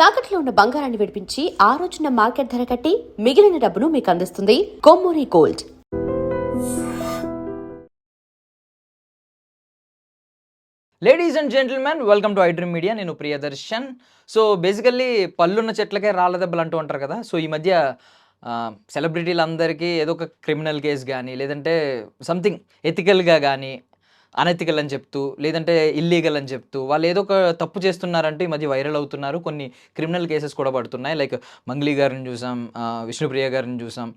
తాకట్లో ఉన్న బంగారాన్ని విడిపించి ఆ రోజున మార్కెట్ ధర కట్టి మిగిలిన డబ్బును మీకు అందిస్తుంది Kommuri gold. Ladies and gentlemen, welcome to iDream Media. నేను ప్రియదర్శన్. సో బేసికల్లీ పళ్ళున్న చెట్లకే రాళ్ళ దెబ్బలు అంటూ ఉంటారు కదా. సో ఈ మధ్య సెలబ్రిటీలందరికీ ఏదో ఒక క్రిమినల్ కేసు కానీ, లేదంటే సంథింగ్ ఎథికల్గా కానీ, అనెథికల్ అని చెప్తూ, లేదంటే ఇల్లీగల్ అని చెప్తూ వాళ్ళు ఏదో ఒక తప్పు చేస్తున్నారంటూ ఈ మధ్య వైరల్ అవుతున్నారు. కొన్ని క్రిమినల్ కేసెస్ కూడా పడుతున్నాయి. లైక్ మంగ్లీ గారిని చూసాం, విష్ణుప్రియ గారిని చూసాం,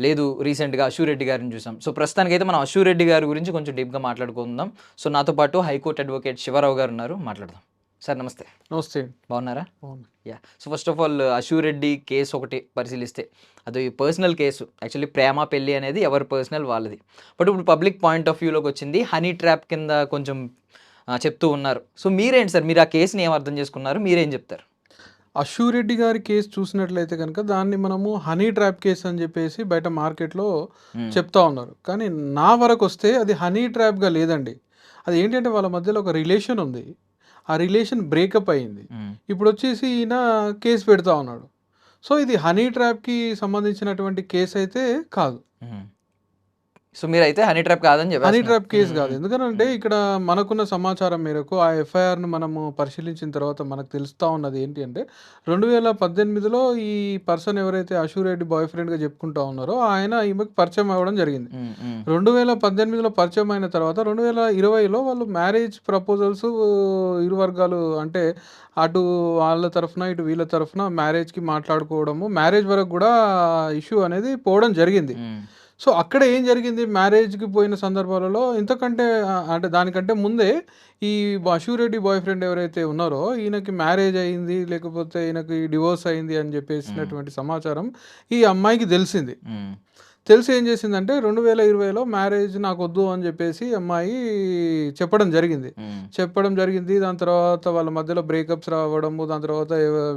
లేదు రీసెంట్గా అశూరెడ్డి గారిని చూసాం. సో ప్రస్తుతానికైతే మనం అశూరెడ్డి గారి గురించి కొంచెం డీప్గా మాట్లాడుకుందాం. సో నాతో పాటు హైకోర్టు అడ్వకేట్ శివరావు గారు ఉన్నారు, మాట్లాడదాం. సార్ నమస్తే. నమస్తే. బాగున్నారా? Yeah. So first of all Ashu Reddy case ఒకటి పరిశీలిస్తే, అది పర్సనల్ కేసు. యాక్చువల్లీ ప్రేమ పెళ్ళి అనేది ఎవరి పర్సనల్ వాళ్ళది. బట్ ఇప్పుడు పబ్లిక్ పాయింట్ ఆఫ్ వ్యూలోకి వచ్చింది, హనీ ట్రాప్ కింద కొంచెం చెప్తూ ఉన్నారు. సో మీరేంటి సార్, మీరు ఆ కేసుని ఏం అర్థం చేసుకున్నారు, మీరేం చెప్తారు? అశూరెడ్డి గారి కేసు చూసినట్లయితే కనుక దాన్ని మనము హనీ ట్రాప్ కేసు అని చెప్పేసి బయట మార్కెట్లో చెప్తా ఉన్నారు. కానీ నా వరకు వస్తే అది హనీ ట్రాప్గా లేదండి. అది ఏంటంటే వాళ్ళ మధ్యలో ఒక రిలేషన్ ఉంది, ఆ రిలేషన్ బ్రేకప్ అయ్యింది. ఇప్పుడు వచ్చేసి ఈయన కేసు పెడతా ఉన్నాడు. సో ఇది హనీ ట్రాప్కి సంబంధించినటువంటి కేసు అయితే కాదు. సో మీరైతే హనీ ట్రాప్ కాదని చెప్పారు. హనీ ట్రాప్ కేసు కాదు. ఎందుకంటే ఇక్కడ మనకున్న సమాచారం మేరకు ఆ ఎఫ్ఐఆర్ను మనము పరిశీలించిన తర్వాత మనకు తెలుస్తూ ఉన్నది ఏంటి అంటే 2018లో ఈ పర్సన్ ఎవరైతే అశూరెడ్డి బాయ్ ఫ్రెండ్గా చెప్పుకుంటా ఉన్నారో ఆయన ఈమెకు పరిచయం అవ్వడం జరిగింది. 2018లో పరిచయం అయిన తర్వాత 2020లో వాళ్ళు మ్యారేజ్ ప్రపోజల్స్ ఇరు వర్గాలు, అంటే అటు వాళ్ళ తరఫున ఇటు వీళ్ళ తరఫున మ్యారేజ్కి మాట్లాడుకోవడము, మ్యారేజ్ వరకు కూడా ఇష్యూ అనేది పోవడం జరిగింది. సో అక్కడ ఏం జరిగింది, మ్యారేజ్కి పోయిన సందర్భాలలో ఇంతకంటే అంటే దానికంటే ముందే ఈ అశూరెడ్డి బాయ్ ఫ్రెండ్ ఎవరైతే ఉన్నారో ఈయనకి మ్యారేజ్ అయింది, లేకపోతే ఈయనకి డివోర్స్ అయింది అని చెప్పేసినటువంటి సమాచారం ఈ అమ్మాయికి తెలిసింది. తెలిసి ఏం చేసిందంటే 2020లో మ్యారేజ్ నాకు వద్దు అని చెప్పేసి అమ్మాయి చెప్పడం జరిగింది. దాని తర్వాత వాళ్ళ మధ్యలో బ్రేకప్స్ రావడము, దాని తర్వాత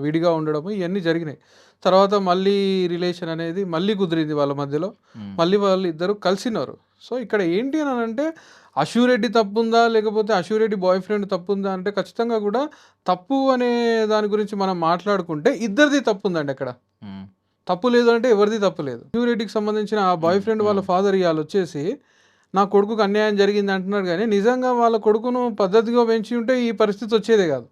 విడిగా ఉండడము, ఇవన్నీ జరిగినాయి. తర్వాత మళ్ళీ రిలేషన్ అనేది మళ్ళీ కుదిరింది వాళ్ళ మధ్యలో, మళ్ళీ వాళ్ళు ఇద్దరు కలిసినారు. సో ఇక్కడ ఏంటి అని అంటే అశూరెడ్డి తప్పుందా లేకపోతే అశూరెడ్డి బాయ్ ఫ్రెండ్ తప్పుందా అంటే ఖచ్చితంగా కూడా తప్పు అనే దాని గురించి మనం మాట్లాడుకుంటే ఇద్దరిది తప్పు ఉందండి. అక్కడ తప్పు లేదు అంటే ఎవరిది తప్పు లేదు. అశూరెడ్డికి సంబంధించిన ఆ బాయ్ ఫ్రెండ్ వాళ్ళ ఫాదర్ ఇవాళ వచ్చేసి నా కొడుకుకు అన్యాయం జరిగింది అంటున్నాడు, కానీ నిజంగా వాళ్ళ కొడుకును పద్ధతిగా పెంచి ఉంటే ఈ పరిస్థితి వచ్చేదే కాదు.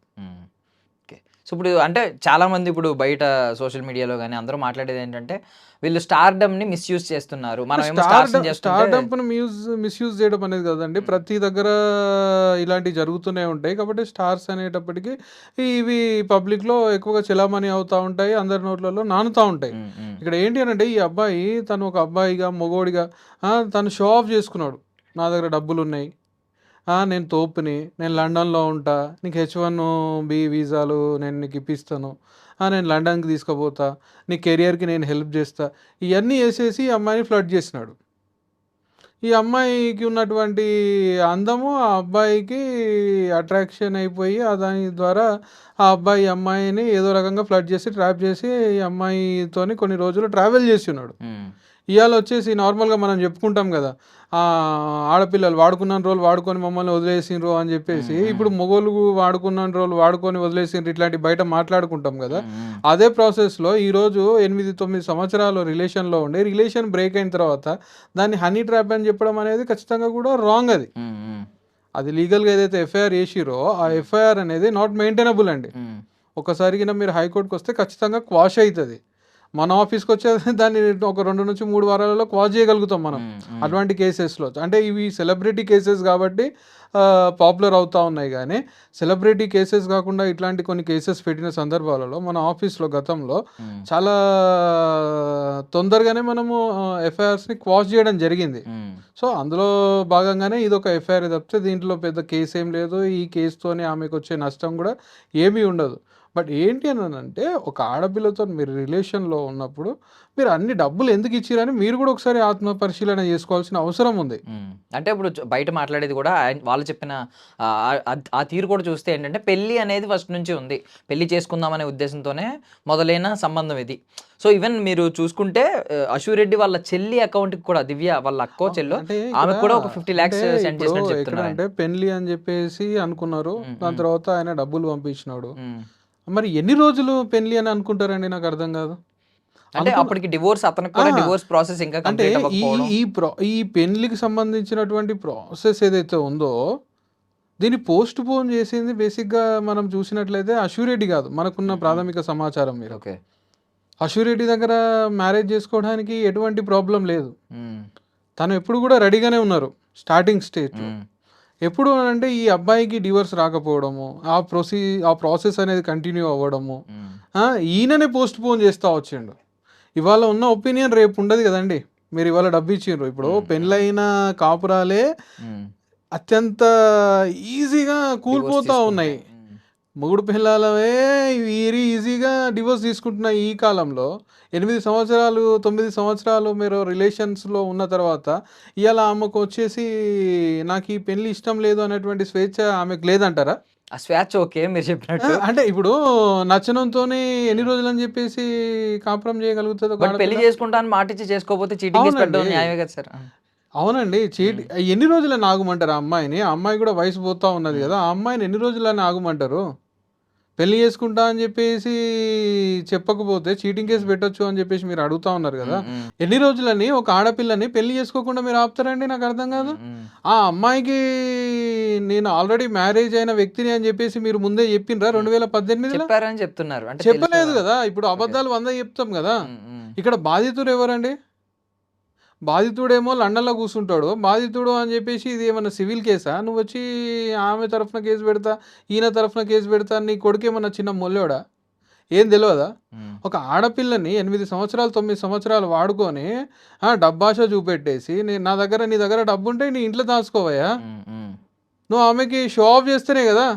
సో ఇప్పుడు అంటే చాలామంది ఇప్పుడు బయట సోషల్ మీడియాలో కానీ అందరూ మాట్లాడేది ఏంటంటే వీళ్ళు స్టార్డమ్ని మిస్యూజ్ చేస్తున్నారు. స్టార్డమ్ని మిస్యూజ్ చేయడం అనేది కదండి, ప్రతి దగ్గర ఇలాంటివి జరుగుతూనే ఉంటాయి. కాబట్టి స్టార్స్ అనేటప్పటికీ ఇవి పబ్లిక్లో ఎక్కువగా చలామణి అవుతూ ఉంటాయి, అందరి నోట్లలో నానుతూ ఉంటాయి. ఇక్కడ ఏంటి అని అంటే ఈ అబ్బాయి తను ఒక అబ్బాయిగా మొగోడిగా తను షో ఆఫ్ చేసుకున్నాడు, నా దగ్గర డబ్బులు ఉన్నాయి, నేను తోపుని, నేను లండన్లో ఉంటా, నీకు H1B వీసాలు నేను నీకు ఇప్పిస్తాను, నేను లండన్కి తీసుకుపోతా, నీ కెరియర్కి నేను హెల్ప్ చేస్తా, ఇవన్నీ వేసేసి ఈ అమ్మాయిని ఫ్లడ్ చేసినాడు. ఈ అమ్మాయికి ఉన్నటువంటి అందము ఆ అబ్బాయికి అట్రాక్షన్ అయిపోయి దాని ద్వారా ఆ అబ్బాయి అమ్మాయిని ఏదో రకంగా ఫ్లడ్ చేసి ట్రాప్ చేసి ఈ అమ్మాయితోని కొన్ని రోజులు ట్రావెల్ చేసి ఉన్నాడు. ఇవాళ వచ్చేసి నార్మల్గా మనం చెప్పుకుంటాం కదా, ఆడపిల్లలు వాడుకున్న రోజులు వాడుకొని మమ్మల్ని వదిలేసిండ్రు అని చెప్పేసి, ఇప్పుడు మొగోళ్ళు వాడుకున్న రోజులు వాడుకొని వదిలేసిండ్రు ఇట్లాంటి బయట మాట్లాడుకుంటాం కదా. అదే ప్రాసెస్లో ఈరోజు 8-9 సంవత్సరాలు రిలేషన్లో ఉండి రిలేషన్ బ్రేక్ అయిన తర్వాత దాన్ని హనీ ట్రాప్ అని చెప్పడం అనేది ఖచ్చితంగా కూడా రాంగ్. అది లీగల్గా ఏదైతే ఎఫ్ఐఆర్ చేసిరో ఆ ఎఫ్ఐఆర్ అనేది నాట్ మెయింటైనబుల్ అండి. ఒకసారి మీరు హైకోర్టుకి వస్తే ఖచ్చితంగా క్వాష్ అవుతుంది. మన ఆఫీస్కి వచ్చేది దాన్ని ఒక 2 నుంచి 3 వారాలలో క్వాష్ చేయగలుగుతాం మనం అటువంటి కేసెస్లో. అంటే ఇవి సెలబ్రిటీ కేసెస్ కాబట్టి పాపులర్ అవుతూ ఉన్నాయి, కానీ సెలబ్రిటీ కేసెస్ కాకుండా ఇట్లాంటి కొన్ని కేసెస్ పెట్టిన సందర్భాలలో మన ఆఫీస్లో గతంలో చాలా తొందరగానే మనము ఎఫ్ఐఆర్స్ని క్వాష్ చేయడం జరిగింది. సో అందులో భాగంగానే ఇది ఒక ఎఫ్ఐఆర్ తప్పితే దీంట్లో పెద్ద కేసు ఏం లేదు. ఈ కేసుతోనే ఆమెకు వచ్చే నష్టం కూడా ఏమీ ఉండదు. బట్ ఏంటి అని అంటే ఒక ఆడపిల్లతో మీరు రిలేషన్లో ఉన్నప్పుడు మీరు అన్ని డబ్బులు ఎందుకు ఇచ్చిరని మీరు కూడా ఒకసారి ఆత్మ పరిశీలన చేసుకోవాల్సిన అవసరం ఉంది. అంటే ఇప్పుడు బయట మాట్లాడేది కూడా వాళ్ళు చెప్పిన ఆ తీరు కూడా చూస్తే ఏంటంటే పెళ్ళి అనేది ఫస్ట్ నుంచి ఉంది, పెళ్లి చేసుకుందామనే ఉద్దేశంతోనే మొదలైన సంబంధం ఇది. సో ఈవెన్ మీరు చూసుకుంటే అశూరెడ్డి వాళ్ళ చెల్లి అకౌంట్కి కూడా, దివ్య వాళ్ళ అక్కో చెల్లో, ఆమె కూడా ఒక 50 lakhs సెండ్ చేసినట్టు చెప్తున్నారు. అంటే పెళ్లి అని చెప్పేసి అనుకున్నారు, దాని తర్వాత ఆయన డబ్బులు పంపించినాడు, మరి ఎన్ని రోజులు పెళ్లి అని అనుకుంటారండి? నాకు అర్థం కాదు. అంటే అప్పటికి డివోర్స్, అతనికి కూడా డివోర్స్ ప్రాసెస్ ఇంకా అంటే కంప్లీట్ ఈ అవ్వకపోవడం. ఈ ఈ పెళ్లికి సంబంధించినటువంటి ప్రాసెస్ ఏదైతే ఉందో దీన్ని పోస్ట్ పోన్ చేసింది బేసిక్గా మనం చూసినట్లయితే అష్యూరెడ్డి కాదు, మనకున్న ప్రాథమిక సమాచారం మీరు. ఓకే. అష్యూరెడ్డి దగ్గర మ్యారేజ్ చేసుకోవడానికి ఎటువంటి ప్రాబ్లం లేదు. తను ఎప్పుడు కూడా రెడీగానే ఉన్నారు స్టార్టింగ్ స్టేజ్. ఎప్పుడు అంటే ఈ అబ్బాయికి డివోర్స్ రాకపోవడము, ఆ ప్రాసెస్ అనేది కంటిన్యూ అవ్వడము, ఈయననే పోస్ట్ పోన్ చేస్తూ వచ్చిండు. ఇవాళ ఉన్న ఒపీనియన్ రేపు ఉండదు కదండి. మీరు ఇవాళ డబ్బు ఇచ్చిండ్రు, ఇప్పుడు పెళ్ళైన కాపురాలే అత్యంత ఈజీగా కూలిపోతూ ఉన్నాయి. మొగుడు పిల్లలవే వీరి ఈజీగా డివోర్స్ తీసుకుంటున్నాయి ఈ కాలంలో. 8 సంవత్సరాలు 9 సంవత్సరాలు మీరు రిలేషన్స్లో ఉన్న తర్వాత ఇవాళ ఆమెకు వచ్చేసి నాకు ఈ పెళ్ళి ఇష్టం లేదు అనేటువంటి స్వేచ్ఛ ఆమెకు లేదంటారా? ఆ స్వేచ్ఛ ఓకే మీరు చెప్పినట్టు. అంటే ఇప్పుడు నచ్చనంతోనే ఎన్ని రోజులు అని చెప్పేసి కాపురం చేయగలుగుతుంది ఒక బట్ పెళ్లి ఆడపిల్ల? చేసుకుంటా అని మాట ఇచ్చి చేసుకోకపోతే చీటింగ్ చేసి పెట్టడం అవునండి. న్యాయమే కదా సార్. అవునండి. ఎన్ని రోజులని ఆగమంటారు ఆ అమ్మాయిని? ఆ అమ్మాయి కూడా వయసు పోతా ఉన్నది కదా, ఆ అమ్మాయిని ఎన్ని రోజులని ఆగమంటారు? పెళ్లి చేసుకుంటా అని చెప్పేసి చెప్పకపోతే చీటింగ్ కేసు పెట్టొచ్చు అని చెప్పేసి మీరు అడుగుతా ఉన్నారు కదా. ఎన్ని రోజులని ఒక ఆడపిల్లని పెళ్లి చేసుకోకుండా మీరు ఆపుతారండి? నాకు అర్థం కాదు. ఆ అమ్మాయికి నేను ఆల్రెడీ మ్యారేజ్ అయిన వ్యక్తిని అని చెప్పేసి మీరు ముందే చెప్పిండ్రా 2018లో? చెప్పారని చెప్తున్నారు. అంటే చెప్పలేదు కదా. ఇప్పుడు అబద్ధాలు 100 చెప్తాం కదా. ఇక్కడ బాధితుడు ఎవరండి? బాధితుడేమో లండన్లో కూర్చుంటాడు. బాధితుడు అని చెప్పేసి ఇది ఏమన్నా సివిల్ కేసా? నువ్వు వచ్చి ఆమె తరఫున కేసు పెడతా, ఈయన తరఫున కేసు పెడతా, నీ కొడుకేమన్నా చిన్న మొల్లోడా? ఏం తెలియదా? ఒక ఆడపిల్లని 8 సంవత్సరాలు 9 సంవత్సరాలు వాడుకొని డబ్బాష చూపెట్టేసి నా దగ్గర నీ దగ్గర డబ్బు ఉంటే నీ ఇంట్లో దాచుకోవయ్యా. నువ్వు ఆమెకి షో ఆఫ్ చేస్తేనే కదా.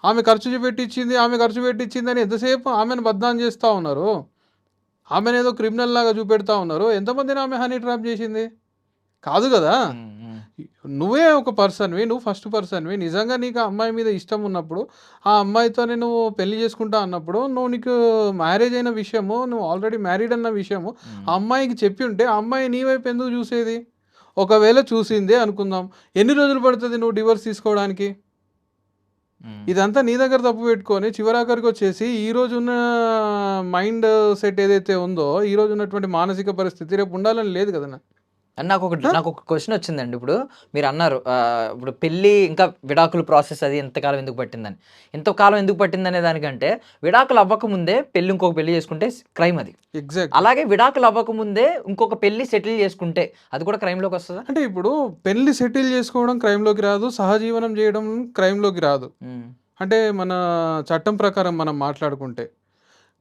ఆమె ఖర్చు పెట్టించింది అని ఎంతసేపు ఆమెను బద్నాం చేస్తూ ఉన్నారు. ఆమెను ఏదో క్రిమినల్ లాగా చూపెడతా ఉన్నారు. ఎంతమందిని ఆమె హనీ ట్రాప్ చేసింది? కాదు కదా. నువ్వే ఒక పర్సన్వి, నువ్వు ఫస్ట్ పర్సన్వి. నిజంగా నీకు ఆ అమ్మాయి మీద ఇష్టం ఉన్నప్పుడు, ఆ అమ్మాయితోనే నువ్వు పెళ్లి చేసుకుంటా అన్నప్పుడు, నీకు మ్యారేజ్ అయిన విషయము, నువ్వు ఆల్రెడీ మ్యారీడ్ అన్న విషయము ఆ అమ్మాయికి చెప్పి ఉంటే ఆ అమ్మాయి నీ వైపు ఎందుకు చూసేది? ఒకవేళ చూసిందే అనుకుందాం, ఎన్ని రోజులు పడుతుంది నువ్వు డివోర్స్ తీసుకోవడానికి? ఇదంతా నీ దగ్గర తప్పు పెట్టుకొని చివరాఖరికి వచ్చేసి ఈ రోజు ఉన్న మైండ్ సెట్ ఏదైతే ఉందో, ఈ రోజు ఉన్నటువంటి మానసిక పరిస్థితి రేపు ఉండాలని లేదు కదన్నా. అండ్ నాకు ఒక క్వశ్చన్ వచ్చిందండి. ఇప్పుడు మీరు అన్నారు ఇప్పుడు పెళ్ళి ఇంకా విడాకుల ప్రాసెస్ అది ఎంతకాలం ఎందుకు పట్టిందని. ఎంతకాలం ఎందుకు పట్టిందనే దానికంటే విడాకులు అవ్వకముందే పెళ్ళి ఇంకొక పెళ్లి చేసుకుంటే క్రైమ్ అది. ఎగ్జాక్ట్. అలాగే విడాకులు అవ్వకముందే ఇంకొక పెళ్లి సెటిల్ చేసుకుంటే అది కూడా క్రైమ్లోకి వస్తుందా? అంటే ఇప్పుడు పెళ్లి సెటిల్ చేసుకోవడం క్రైమ్లోకి రాదు, సహజీవనం చేయడం క్రైమ్లోకి రాదు. అంటే మన చట్టం ప్రకారం మనం మాట్లాడుకుంటే.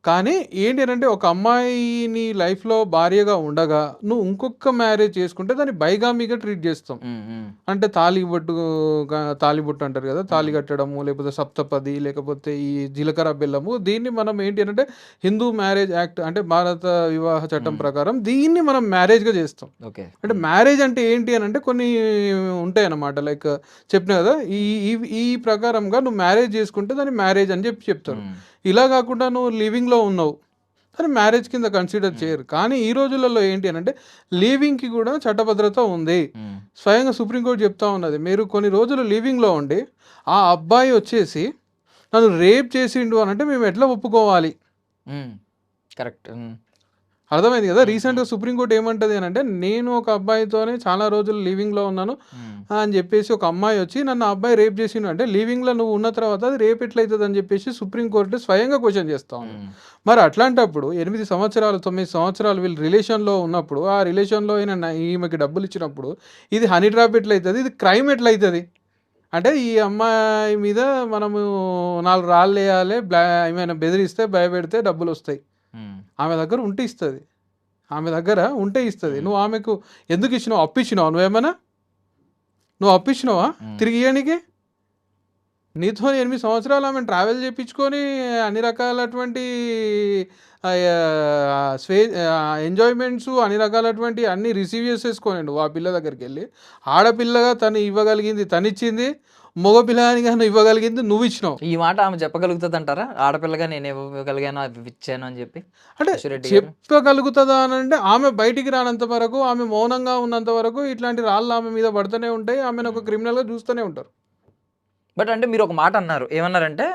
కానీ ఏంటి అంటే ఒక అమ్మాయిని లైఫ్లో భార్యగా ఉండగా నువ్వు ఇంకొక మ్యారేజ్ చేసుకుంటే దాన్ని బైగామిగా ట్రీట్ చేస్తాం. అంటే తాలిబొట్టు అంటారు కదా, తాలి కట్టడము, లేకపోతే సప్తపది, లేకపోతే ఈ జీలకర్ర బెల్లము, దీన్ని మనం ఏంటి అంటే హిందూ మ్యారేజ్ యాక్ట్ అంటే భారత వివాహ చట్టం ప్రకారం దీన్ని మనం మ్యారేజ్గా చేస్తాం. ఓకే. అంటే మ్యారేజ్ అంటే ఏంటి అని అంటే కొన్ని ఉంటాయి అన్నమాట. లైక్ చెప్పిన కదా, ఈ ప్రకారంగా నువ్వు మ్యారేజ్ చేసుకుంటే దాన్ని మ్యారేజ్ అని చెప్తారు. ఇలా కాకుండా నువ్వు లివింగ్లో ఉన్నావు అని మ్యారేజ్ కింద కన్సిడర్ చేయరు. కానీ ఈ రోజులలో ఏంటి అని అంటే లివింగ్కి కూడా చట్టభద్రత ఉంది. స్వయంగా సుప్రీంకోర్టు చెప్తా ఉన్నది, మీరు కొన్ని రోజులు లివింగ్లో ఉండి ఆ అబ్బాయి వచ్చేసి నన్ను రేప్ చేసిండు అని అంటే మేము ఎట్లా ఒప్పుకోవాలి? కరెక్ట్. అర్థమైంది కదా. రీసెంట్గా సుప్రీంకోర్టు ఏమంటుంది అని అంటే, నేను ఒక అబ్బాయితోనే చాలా రోజులు లివింగ్లో ఉన్నాను అని చెప్పేసి ఒక అమ్మాయి వచ్చి నన్ను ఆ అబ్బాయి రేప్ చేసిండు అంటే లివింగ్లో నువ్వు ఉన్న తర్వాత అది రేప్ ఎట్లయితుంది అని చెప్పేసి సుప్రీంకోర్టు స్వయంగా క్వశ్చన్ చేస్తా ఉంది. మరి అట్లాంటప్పుడు 8 సంవత్సరాలు 9 సంవత్సరాలు వీళ్ళు రిలేషన్లో ఉన్నప్పుడు, ఆ రిలేషన్లో ఈమెకి డబ్బులు ఇచ్చినప్పుడు ఇది హనీ ట్రాప్ ఎట్లయితుంది, ఇది క్రైమ్ ఎట్లయితుంది? అంటే ఈ అమ్మాయి మీద మనము 4 రాళ్ళు వేయాలి, ఏమైనా బెదిరిస్తే భయపెడితే డబ్బులు వస్తాయి. ఆమె దగ్గర ఉంటే ఇస్తుంది, ఆమె దగ్గర ఉంటే ఇస్తుంది. నువ్వు ఆమెకు ఎందుకు ఇచ్చినావు? అప్పిచ్చినావు? నువ్వు అప్పిచ్చినావా తిరిగి ఇవ్వడానికి? నీతో 8 సంవత్సరాలు ఆమె ట్రావెల్ చేయించుకొని అన్ని రకాలటువంటి ఎంజాయ్మెంట్స్, అన్ని రకాలటువంటి అన్ని రిసీవ్ చేసేసుకొని నువ్వు ఆ పిల్ల దగ్గరికి వెళ్ళి ఆడపిల్లగా తను ఇవ్వగలిగింది తనిచ్చింది, మగ పిల్లగానిగా నువ్వు ఇవ్వగలిగింది నువ్వు ఇచ్చినావు. ఈ మాట ఆమె చెప్పగలుగుతుంది అంటారా? ఆడపిల్లగా నేను ఇవ్వగలిగాను అవి ఇచ్చాను అని చెప్పి అంటే చెప్పగలుగుతుందా అని అంటే ఆమె బయటికి రానంత వరకు, ఆమె మౌనంగా ఉన్నంత వరకు ఇట్లాంటి రాళ్ళు ఆమె మీద పడుతూనే ఉంటాయి. ఆమెను ఒక క్రిమినల్గా చూస్తూనే ఉంటారు. బట్ అంటే మీరు ఒక మాట అన్నారు, ఏమన్నారంటే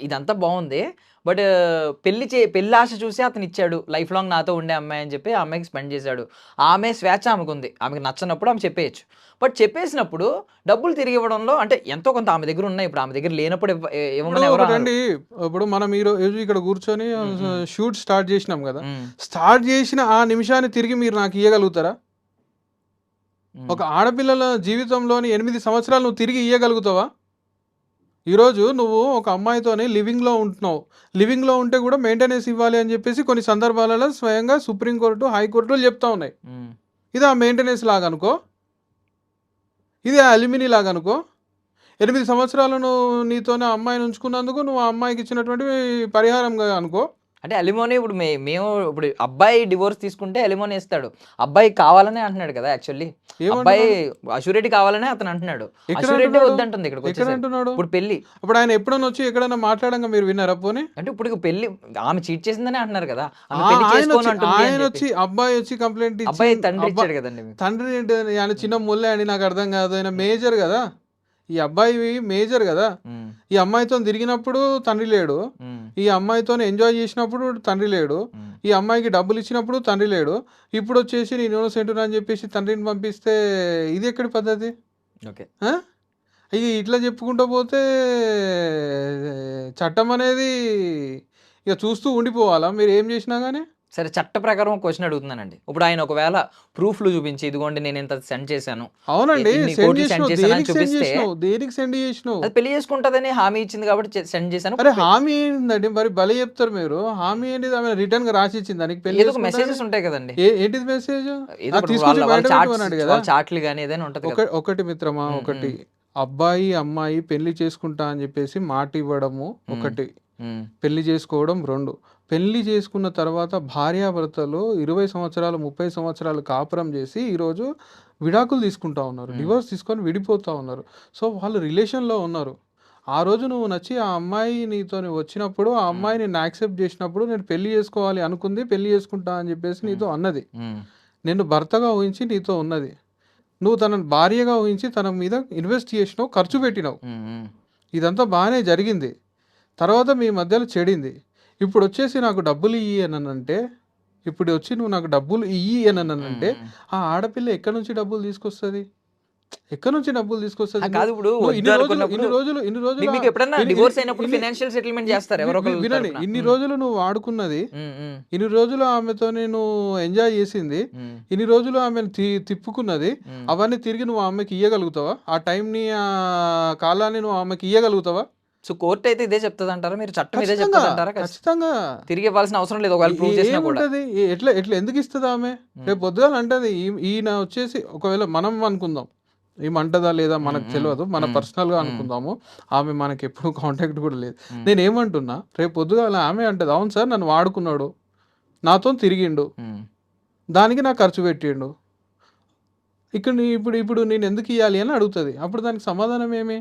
ఇదంతా బాగుంది. బట్ పెళ్లి ఆశ చూసి అతను ఇచ్చాడు. లైఫ్ లాంగ్ నాతో ఉండే అమ్మాయి అని చెప్పి ఆ అమ్మాయికి స్పెండ్ చేశాడు. ఆమె స్వేచ్ఛ ఆమెకుంది. ఆమెకు నచ్చనప్పుడు ఆమె చెప్పేయచ్చు. బట్ చెప్పేసినప్పుడు డబ్బులు తిరిగి ఇవ్వడంలో అంటే ఎంతో కొంత ఆమె దగ్గర ఉన్నాయి. ఇప్పుడు ఆమె దగ్గర లేనప్పుడు ఇవ్వమని ఎవరు అనరు. ఒకటండి, ఇప్పుడు మనం ఈ రోజు ఇక్కడ కూర్చొని షూట్ స్టార్ట్ చేసినాం కదా, ఉమ్, స్టార్ట్ చేసిన ఆ నిమిషాన్ని తిరిగి మీరు నాకు ఇవ్వగలుగుతారా? ఉమ్, ఒక ఆడపిల్లల జీవితంలోని 8 సంవత్సరాలు నువ్వు తిరిగి ఇవ్వగలుగుతావా? ఈరోజు నువ్వు ఒక అమ్మాయితోని లివింగ్లో ఉంటున్నావు. లివింగ్లో ఉంటే కూడా మెయింటెనెన్స్ ఇవ్వాలి అని చెప్పేసి కొన్ని సందర్భాలలో స్వయంగా సుప్రీంకోర్టు, హైకోర్టులు చెప్తా ఉన్నాయి. ఉమ్. ఇది ఆ మెయింటెనెన్స్ లాగా అనుకో, ఇది ఆ అల్యూమిని లాగా అనుకో. 8 సంవత్సరాలు నువ్వు నీతోనే ఆ అమ్మాయిని ఉంచుకున్నందుకు నువ్వు ఆ అమ్మాయికి ఇచ్చినటువంటి పరిహారంగా అనుకో. అంటే అలిమోని ఇప్పుడు మేము ఇప్పుడు అబ్బాయి డివోర్స్ తీసుకుంటే అలిమోని ఇస్తాడు. అబ్బాయి కావాలనే అంటున్నాడు కదా. యాక్చువల్లీ అబ్బాయి అష్యూరిటీ కావాలనే అతను అంటున్నాడు. ఎక్కడ అష్యూరిటీ అంటున్నాడు? వద్దంటుంది ఇక్కడికి ఎక్కడ వచ్చేసరికి. అంటున్నాడు? ఇప్పుడు పెళ్లి అప్పుడు ఆయన ఎప్పుడైనా వచ్చి ఎక్కడైనా మాట్లాడంగా మీరు విన్నారా పోనీ? అంటే ఇప్పుడు పెళ్లి ఆమె చీట్ చేసిందని అంటున్నారు కదా. ఆమె ఆ- పెళ్లి ఆయన చేసుకోను వచ్చి అంటుంది ఆయన అని వచ్చి చెప్పి. అబ్బాయి వచ్చి కంప్లైంట్ అబ్బాయి ఇచ్చి తండ్రి ఇచ్చాడు కదండి మీకు. తండ్రి ఏంటి? ఆయన చిన్న ముల్లే అండి, నాకు అర్థం కాదు. ఆయన మేజర్ కదా, ఈ అబ్బాయి మేజర్ కదా. ఉమ్, ఈ అమ్మాయితో తిరిగినప్పుడు తండ్రి లేడు, ఉమ్, ఈ అమ్మాయితో ఎంజాయ్ చేసినప్పుడు తండ్రి లేడు, ఉమ్. ఈ అమ్మాయికి డబ్బులు ఇచ్చినప్పుడు తండ్రి లేడు. ఇప్పుడు వచ్చేసి నేను ఇన్నోసెంట్ అని చెప్పేసి తండ్రిని పంపిస్తే ఇది ఎక్కడి పద్ధతి? ఓకే. ఆ? ఇది ఇట్లా చెప్పుకుంటూ పోతే చట్టం అనేది ఇక చూస్తూ ఉండిపోవాలా మీరు ఏం చేసినా కానీ? సరే, చట్ట ప్రకారం క్వశ్చన్ అడుగుతున్నానండి. ఇప్పుడు ఆయన ఒకవేళ ప్రూఫ్లు చూపించి ఇదిగోండి నేను ఇంత సెండ్ చేశాను, అవునండి, ఇన్ని సెండ్ కోట్లు చేసినావు. సెండ్ చేశాను అని దేనికి సెండ్ చూపిస్తే చేసినావు? దేనికి సెండ్ చేసినావు? అది పెళ్లి చేసుకుంటుందని హామీ ఇచ్చింది కాబట్టి సెండ్ చేశాను. అరే హామీ ఏంటండి మరి? భలే చెప్తారు మీరు. హామీ ఏంటి? ఆమె రిటర్న్ గా రాసి ఇచ్చింది దానికి పెళ్లి ఏదో చేసుకుంటా మెసేజెస్ అని? ఉంటాయి కదండి. ఏంటిది మెసేజ్? ఏదో ఒకటి తీసుకొచ్చి బయట పెట్టమన్నాడు కదా. చాట్లు కానీ ఏదైనా ఉంటది కదా. ఒకటి మిత్రమా, ఒకటి అబ్బాయి అమ్మాయి పెళ్లి చేసుకుంటా అని చెప్పేసి మాట ఇవ్వడము ఒకటి, ఉమ్, పెళ్లి చేసుకోవడం రెండు. పెళ్లి చేసుకున్న తర్వాత భార్యాభర్తలు 20 సంవత్సరాలు 30 సంవత్సరాలు కాపురం చేసి ఈరోజు విడాకులు తీసుకుంటా ఉన్నారు, డివోర్స్ తీసుకొని విడిపోతూ ఉన్నారు. సో వాళ్ళు రిలేషన్లో ఉన్నారు. ఆ రోజు నువ్వు నచ్చి ఆ అమ్మాయి నీతో వచ్చినప్పుడు, ఆ అమ్మాయి నేను యాక్సెప్ట్ చేసినప్పుడు, నేను పెళ్లి చేసుకోవాలి అనుకుంది, పెళ్లి చేసుకుంటా అని చెప్పేసి నీతో అన్నది, ఉమ్, నిన్ను భర్తగా ఊహించి నీతో ఉన్నది, నువ్వు తనను భార్యగా ఊహించి తన మీద ఇన్వెస్ట్ చేసినావు, ఖర్చు పెట్టినావు, ఉమ్, ఉమ్. ఇదంతా బాగానే జరిగింది. తర్వాత మీ మధ్యలో చెడింది. ఇప్పుడు వచ్చేసి నాకు డబ్బులు ఇయ్యి అని అంటే, ఇప్పుడు వచ్చి నువ్వు నాకు డబ్బులు ఇయ్యి అని అంటే, ఆ ఆడపిల్ల ఎక్కడి నుంచి డబ్బులు తీసుకొస్తుంది? ఎక్కడి నుంచి డబ్బులు తీసుకొస్తుంది? కాదు, ఇప్పుడు నువ్వు వద్దు అనుకున్నప్పుడు ఇన్ని రోజులు మీకు ఎప్పుడన్నా డివోర్స్ అయినప్పుడు ఫైనాన్షియల్ సెటిల్మెంట్ చేస్తారు ఎవరో ఒకరు వినండి, తరపున. ఇన్ని రోజులు నువ్వు వాడుకున్నది, ఉమ్, ఉమ్, ఇన్ని రోజులు ఆమెతో నేను ఎంజాయ్ చేసింది, ఉమ్, ఇన్ని రోజులు ఆమెను తిప్పుకున్నది, ఉమ్. అవన్నీ తిరిగి నువ్వు ఆమెకి ఇయ్యగలుగుతావా? ఆ టైంని, ఆ కాలాన్ని నువ్వు ఆమెకి ఇయ్యగలుగుతావా? సో కోర్టు అయితే ఇదే చెప్తుంది అంటారా? మీరు చట్టం ఇదే ఖచ్చితంగా, చెప్తుంది అంటారా? ఖచ్చితంగా. తిరిగి ఇవ్వాల్సిన అవసరం లేదు ఒకవేళ ప్రూవ్ చేసినా కూడా. ఏముంటది? ఎట్లా ఎట్లా ఎందుకు ఇస్తుంది ఆమె? రేపు పొద్దుగాల అంటది ఈయన వచ్చేసి, ఒకవేళ మనం అనుకుందాం ఏమంటదా లేదా మనకు తెలియదు, మన పర్సనల్గా అనుకుందాము, ఆమె మనకి ఎప్పుడు కాంటాక్ట్ కూడా లేదు. నేను ఏమంటున్నా, రేపు పొద్దుగాల ఆమె అంటది, అవును సార్ నన్ను వాడుకున్నాడు, నాతో తిరిగిండు, ఉమ్, దానికి నాకు ఖర్చు పెట్టిండు, ఇక్కడ ఇప్పుడు ఇప్పుడు నేను ఎందుకు ఇవ్వాలి అని అడుగుతుంది. అప్పుడు దానికి సమాధానం ఏమి?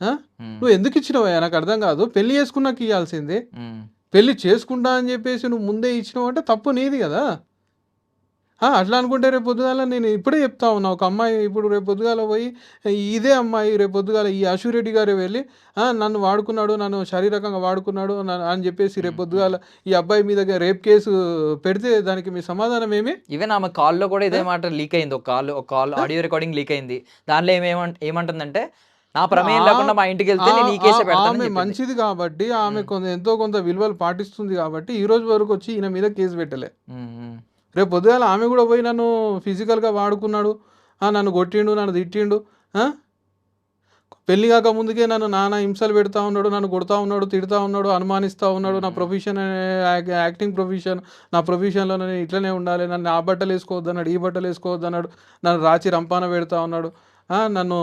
ఉమ్, నువ్వు ఎందుకు ఇచ్చినవయ్యా? నాకు అర్థం కాదు. పెళ్లి చేసుకున్నాక ఇవ్వాల్సిందే. ఉమ్. పెళ్లి చేసుకుంటా అని చెప్పేసి నువ్వు ముందే ఇచ్చినావు అంటే తప్పు నీది కదా. అట్లా అనుకుంటే రేపు పొద్దుగాల నేను ఇప్పుడే చెప్తా ఉన్నా, ఒక అమ్మాయి ఇప్పుడు రేపు పొద్దుగాల పోయి, ఇదే అమ్మాయి రేపు పొద్దుగాల ఈ అశురెడ్డి గారు వెళ్ళి నన్ను వాడుకున్నాడు, నన్ను శారీరకంగా వాడుకున్నాడు అని చెప్పేసి రేపు పొద్దుగాల ఈ అబ్బాయి మీద రేప్ కేసు పెడితే దానికి మీ సమాధానం ఏమి? ఈవెన్ ఆమె కాల్లో కూడా ఇదే మాట లీక్ అయింది. ఒక కాల్ ఆడియో రికార్డింగ్ లీక్ అయింది. దానిలో ఏమంటుందంటే, నా ప్రమేయం లేకుండా మా ఇంటికి వెళ్తే నేను ఈ కేసు పెడతానని ఆమె చెప్పింది. మంచిది కాబట్టి, ఆమె ఎంతో కొంత విలువలు పాటిస్తుంది కాబట్టి ఈ రోజు వరకు వచ్చి ఈయన మీద కేసు పెట్టలే. ఉమ్, ఉమ్, రేపు పొద్దుగాల ఆమె కూడా పోయి నన్ను ఫిజికల్గా వాడుకున్నాడు, నన్ను కొట్టిండు, నన్ను తిట్టిండు, పెళ్లి కాక ముందుకే నన్ను నానా హింసలు పెడతా ఉన్నాడు, నన్ను కొడతా ఉన్నాడు, తిడతా ఉన్నాడు, అనుమానిస్తూ ఉన్నాడు, నా ప్రొఫెషన్ యాక్టింగ్ ప్రొఫెషన్, నా ప్రొఫెషన్లో నేను ఇట్లనే ఉండాలి, నన్ను ఆ బట్టలు వేసుకోవద్దు అన్నాడు, ఈ బట్టలు వేసుకోవద్దు అన్నాడు, నన్ను రాచి రంపాన పెడతా ఉన్నాడు, నన్ను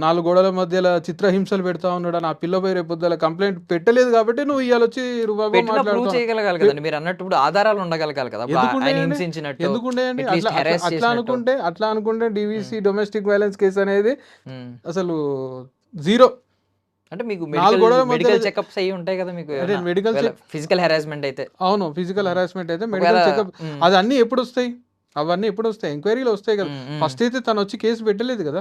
4 గోడల మధ్యలో చిత్రహింసలు పెడతా ఉన్నాడు. నా పిల్లపై రేపు పొద్దుల కంప్లైంట్ పెట్టలేదు కాబట్టి నువ్వు ఇవాళ వచ్చి రుబాబు ప్రూవ్ మాట్లాడుతావు. చేయగలగాలి కదండి మీరు అన్నట్టు. ఇప్పుడు ఆధారాలు ఉండగలగాలి కదా. ఆయన హింసించినట్టు ఎందుకుండేయండి? at least harass చేసినట్టు. అట్లా అనుకుంటే డివిసి డొమెస్టిక్ వైలెన్స్ కేసు అనేది ఉమ్. అసలు జీరో. అంటే మీకు 4 గోడల మెడికల్ మధ్యలో చెకప్స్ అయ్యి ఉంటాయి కదా మీకు. అదే మెడికల్ ఫిజికల్ హెరాస్మెంట్ అయితే అవును, ఫిజికల్ హెరాస్మెంట్ అయితే మెడికల్ చెకప్, అది అన్నీ ఎప్పుడు వస్తాయి? అవన్నీ ఎప్పుడు వస్తాయి? ఎంక్వైరీలో వస్తాయి కదా. ఫస్ట్ అయితే తను వచ్చి కేసు పెట్టలేదు కదా.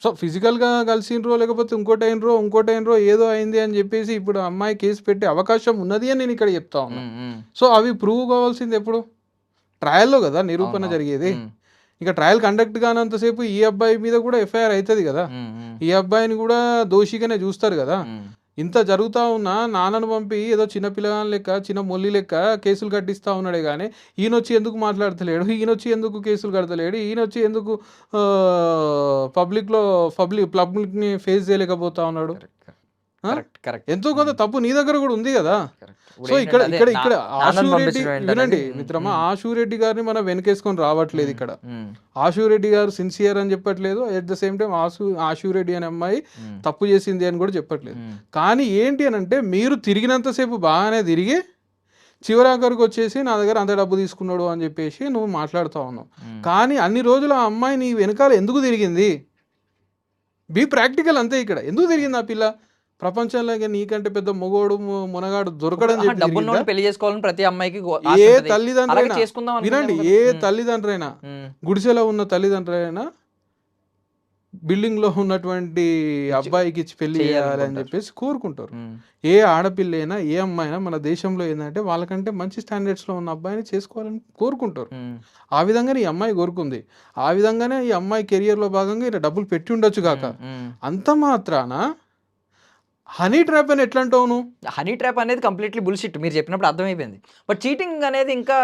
సో ఫిజికల్గా కలిసినరో లేకపోతే ఇంకోటి అయినరో ఏదో అయింది అని చెప్పేసి ఇప్పుడు అమ్మాయి కేసు పెట్టే అవకాశం ఉన్నది అని నేను ఇక్కడ చెప్తా ఉన్నా. సో అవి ప్రూవ్ కావాల్సింది ఎప్పుడు? ట్రయల్లో కదా నిరూపణ జరిగేది. ఇక ట్రయల్ కండక్ట్ కానంతసేపు ఈ అబ్బాయి మీద కూడా ఎఫ్ఐఆర్ అవుతుంది కదా, ఈ అబ్బాయిని కూడా దోషిగానే చూస్తారు కదా. ఇంత జరుగుతూ ఉన్నా నాన్నను పంపి ఏదో చిన్న పిల్లగాని లెక్క చిన్న మొల్లి లెక్క కేసులు కట్టిస్తూ ఉన్నాడే కానీ ఈయనొచ్చి ఎందుకు మాట్లాడతలేడు, ఈయనొచ్చి ఎందుకు కేసులు కడతలేడు, ఈయనొచ్చి ఎందుకు పబ్లిక్ని ఫేస్ చేయలేకపోతా ఉన్నాడు. ఎంతో కొంత తప్పు నీ దగ్గర కూడా ఉంది కదా. సో ఇక్కడ ఇక్కడ ఇక్కడ ఆశూరెడ్డి వినండి మిత్రమా, ఆశూరెడ్డి గారిని మనం వెనకేసుకొని రావట్లేదు ఇక్కడ. ఆశూరెడ్డి గారు సిన్సియర్ అని చెప్పట్లేదు, ఎట్ ద సేమ్ టైం ఆశూరెడ్డి అనే అమ్మాయి తప్పు చేసింది అని కూడా చెప్పట్లేదు. కానీ ఏంటి అని అంటే మీరు తిరిగినంతసేపు బాగానే తిరిగి చివరాఖరికి వచ్చేసి నా దగ్గర అంత డబ్బు తీసుకున్నాడు అని చెప్పేసి నువ్వు మాట్లాడుతూ ఉన్నావు. కానీ అన్ని రోజులు ఆ అమ్మాయి నీ వెనకాల ఎందుకు తిరిగింది? బీ ప్రాక్టికల్ అంతే. ఇక్కడ ఎందుకు తిరిగింది ఆ పిల్ల? ప్రపంచంలో నీకంటే పెద్ద మొగోడు మునగాడు దొరకడం పెళ్లి చేసుకోవాలని ప్రతి అమ్మాయికి ఏ తల్లిదండ్రులైనా వినండి, ఏ తల్లిదండ్రులైనా గుడిసెలో ఉన్న తల్లిదండ్రులైనా బిల్డింగ్ లో ఉన్నటువంటి అబ్బాయికి ఇచ్చి పెళ్లి చేయాలి అని చెప్పేసి కోరుకుంటారు. ఏ ఆడపిల్ల అయినా ఏ అమ్మాయి అయినా మన దేశంలో ఏంటంటే వాళ్ళకంటే మంచి స్టాండర్డ్స్ లో ఉన్న అబ్బాయిని చేసుకోవాలని కోరుకుంటారు. ఆ విధంగానే ఈ అమ్మాయి కోరుకుంది, ఆ విధంగానే ఈ అమ్మాయి కెరియర్ లో భాగంగా ఇలా డబ్బులు పెట్టి ఉండొచ్చు కాక అంత మాత్రాన హనీ ట్రాప్ అని ఎట్లా అంటావు నువ్వు? హనీ ట్రాప్ అనేది కంప్లీట్లీ బుల్షిట్. మీరు చెప్పినప్పుడు అర్థమైపోయింది. బట్ చీటింగ్ అనేది ఇంకా